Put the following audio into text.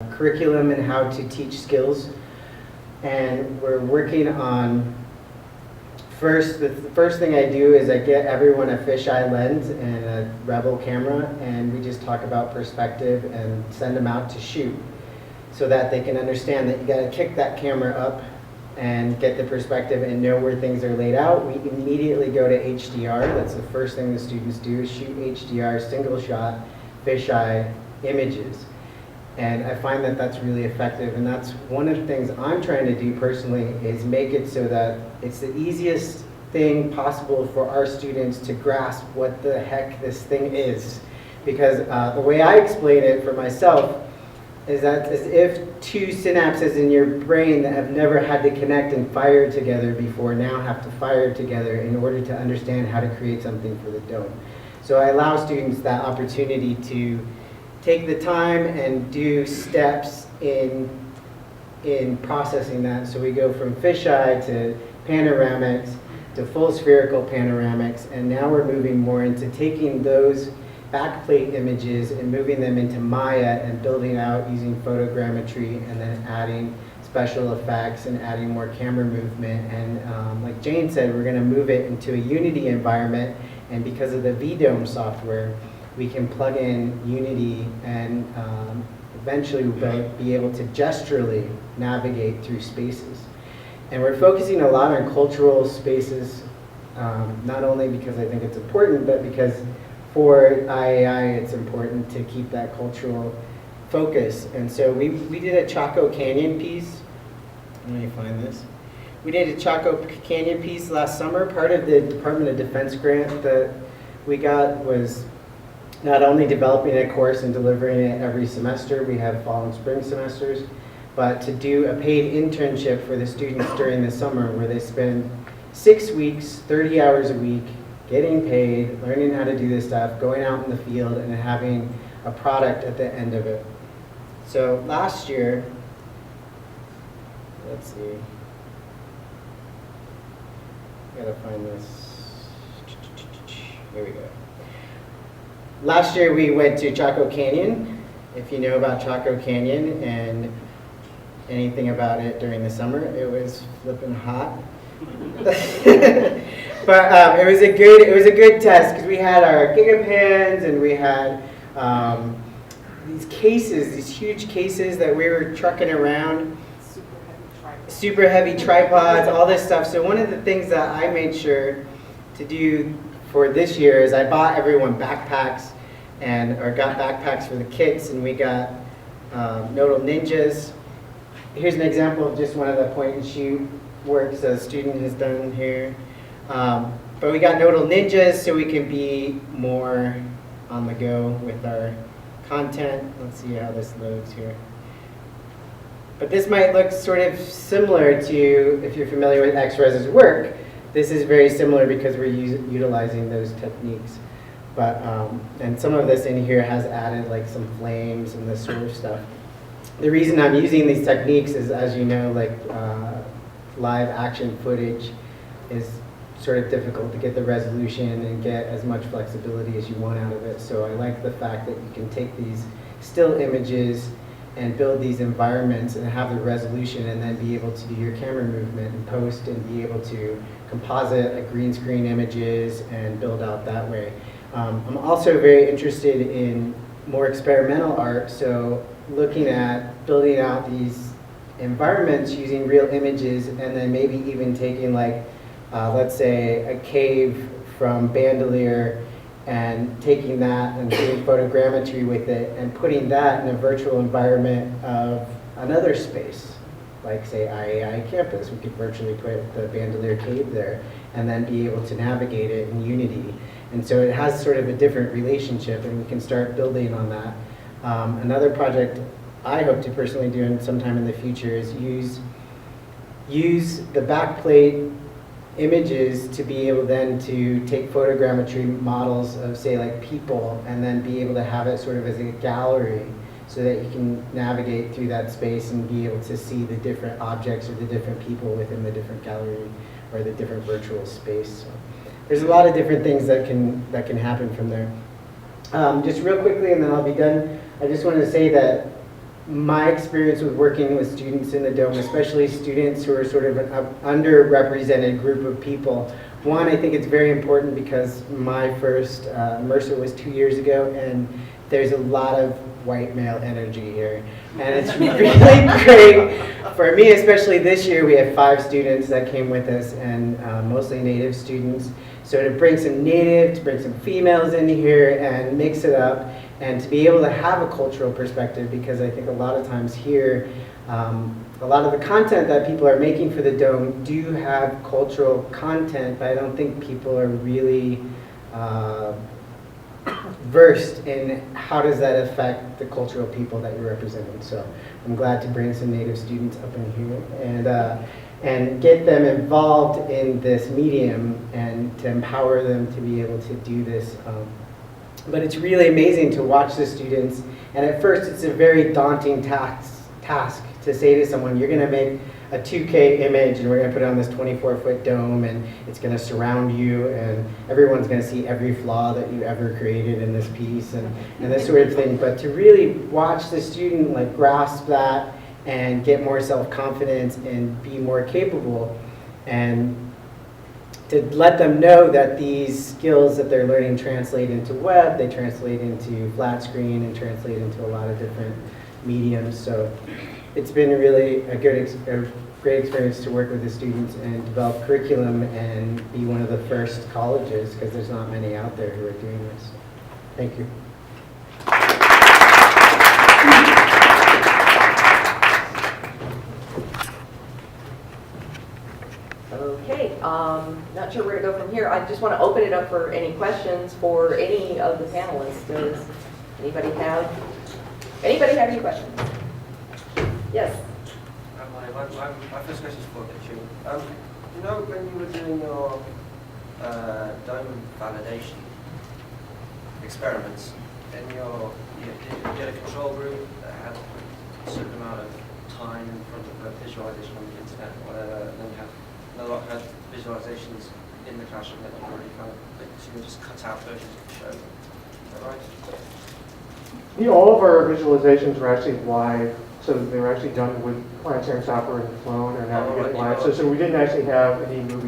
curriculum and how to teach skills. And we're working on, the first thing I do is I get everyone a fisheye lens and a Rebel camera, and we just talk about perspective and send them out to shoot so that they can understand that you got to kick that camera up and get the perspective and know where things are laid out. We immediately go to HDR. That's the first thing the students do, is shoot HDR, single shot, fisheye images. And I find that that's really effective, and that's one of the things I'm trying to do personally, is make it so that it's the easiest thing possible for our students to grasp what the heck this thing is. Because the way I explain it for myself is that as if two synapses in your brain that have never had to connect and fire together before now have to fire together in order to understand how to create something for the dome. So I allow students that opportunity to take the time and do steps in processing that. So we go from fisheye to panoramics to full spherical panoramics, and now we're moving more into taking those backplate images and moving them into Maya and building out using photogrammetry, and then adding special effects and adding more camera movement. And like Jane said, we're going to move it into a Unity environment, and because of the VDome software, we can plug in Unity and eventually we'll be able to gesturally navigate through spaces. And we're focusing a lot on cultural spaces, not only because I think it's important, but because for IAI it's important to keep that cultural focus. And so we did a Chaco Canyon piece. Let me find this. We did a Chaco Canyon piece last summer. Part of the Department of Defense grant that we got was not only developing a course and delivering it every semester, we have fall and spring semesters, but to do a paid internship for the students during the summer where they spend 6 weeks, 30 hours a week, getting paid, learning how to do this stuff, going out in the field, and having a product at the end of it. So last year, let's see, I gotta find this. Here we go. Last year we went to Chaco Canyon. If you know about Chaco Canyon and anything about it during the summer, it was flipping hot. But it was a good test because we had our gigapans and we had these cases, these huge cases that we were trucking around. Super heavy tripods, all this stuff. So one of the things that I made sure to do for this year is I bought everyone backpacks, or got backpacks for the kids, and we got Nodal Ninjas. Here's an example of just one of the point and shoot works a student has done here. But we got Nodal Ninjas so we can be more on the go with our content. Let's see how this loads here. But this might look sort of similar to, if you're familiar with XRES's work, this is very similar because we're utilizing those techniques. But, and some of this in here has added like some flames and this sort of stuff. The reason I'm using these techniques is, as you know, like live action footage is sort of difficult to get the resolution and get as much flexibility as you want out of it. So I like the fact that you can take these still images and build these environments and have the resolution, and then be able to do your camera movement and post and be able to composite like green screen images and build out that way. I'm also very interested in more experimental art, so looking at building out these environments using real images, and then maybe even taking like, let's say a cave from Bandelier and taking that and doing photogrammetry with it and putting that in a virtual environment of another space, like say IAI campus. We could virtually put the Bandelier cave there and then be able to navigate it in Unity. And so it has sort of a different relationship, and we can start building on that. Another project I hope to personally do sometime in the future is use the backplate images to be able then to take photogrammetry models of, say, like people, and then be able to have it sort of as a gallery so that you can navigate through that space and be able to see the different objects or the different people within the different gallery or the different virtual space. So there's a lot of different things that can happen from there. Just real quickly, and then I'll be done. I just want to say that my experience with working with students in the Dome, especially students who are sort of an underrepresented group of people. One, I think it's very important because my first IMERSA was 2 years ago, and there's a lot of white male energy here. And it's really great for me, especially this year. We have 5 students that came with us, and mostly Native students. So to bring some Native, to bring some females in here and mix it up, and to be able to have a cultural perspective, because I think a lot of times here, a lot of the content that people are making for the Dome do have cultural content, but I don't think people are really versed in how does that affect the cultural people that you're representing. So I'm glad to bring some Native students up in here and get them involved in this medium and to empower them to be able to do this. But it's really amazing to watch the students, and at first it's a very daunting task to say to someone, you're going to make a 2K image and we're going to put it on this 24-foot dome, and it's going to surround you, and everyone's going to see every flaw that you ever created in this piece, and this sort of thing. But to really watch the student like grasp that and get more self-confidence and be more capable, and to let them know that these skills that they're learning translate into web, they translate into flat screen, and translate into a lot of different mediums. So it's been really a great experience to work with the students and develop curriculum and be one of the first colleges, because there's not many out there who are doing this. Thank you. Okay, not sure where to go from here. I just want to open it up for any questions for any of the panelists. Does anybody have any questions? Yes. My first question is for you. You know, when you were doing your dome validation experiments, and you had a control group that had a certain amount of time in front of the visualization on the internet or whatever, and then you had another lot had visualizations in the classroom that you already kind of, like, so you just cut out versions to show them. Is that right? Yeah, all of our visualizations were actually live, so they were actually done with planetary software and flown or Navigate Live. So we didn't actually have any movie